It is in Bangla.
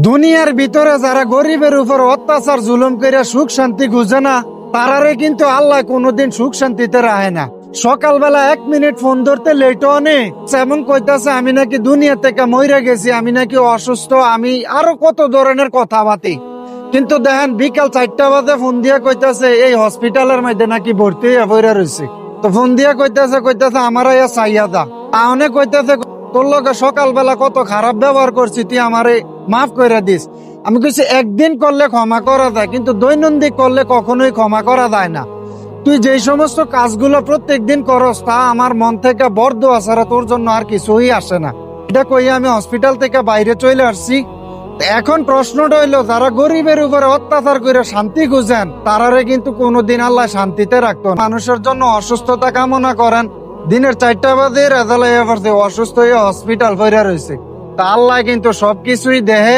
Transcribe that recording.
দুনিয়ার ভিতরে যারা গরিবের উপর অত্যাচার জুলুম করে সুখ শান্তি খুঁজে না, তারারে কিন্তু আল্লাহ কোনোদিন সুখ শান্তিতে রাখে না। সকালবেলা 1 মিনিট ফোন ধরতে লেটও নেই, এমন কইতাছে আমি নাকি দুনিয়া থেকে মরে গেছি, আমি নাকি অসুস্থ, আমি আরো কত ধরনের কথাবার্তি। কিন্তু দেখেন বিকাল 4টা বাজে ফোন দিয়ে কইতাছে এই হসপিটালের মধ্যে নাকি ভর্তি হয়ে পড়ে রয়েছে। তো ফোন দিয়ে কইতাছে আমার ইয়া চাইয়া দা, অনেক কইতাছে তোর লগে সকালবেলা কত খারাপ ব্যবহার করছি, তুই আমারে মাফ করে দিস। আমি কইছি একদিন করলে ক্ষমা করা যায়, কিন্তু দৈনন্দিন করলে কখনোই ক্ষমা করা যায় না। তুই যেই সমস্ত কাজগুলো প্রত্যেকদিন করস তা আমার মন থেকে বরদোয়া ছাড়া তোর জন্য আর কিছুই আসে না। এটা কই আমি হসপিটাল থেকে বাইরে চলে আসছি। এখন প্রশ্নটা হইলো, যারা গরিবের উপরে অত্যাচার করে শান্তি খুঁজেন, তারারে কিন্তু কোনোদিন আল্লাহ শান্তিতে রাখতো না। মানুষের জন্য অসুস্থতা কামনা করেন, দিনের 4টা বাজে রেজাল্ট হয়ে পড়ছে, অসুস্থ হয়ে হসপিটাল পড়ে রয়েছে। তা আল্লাহ কিন্তু সবকিছুই দেহে।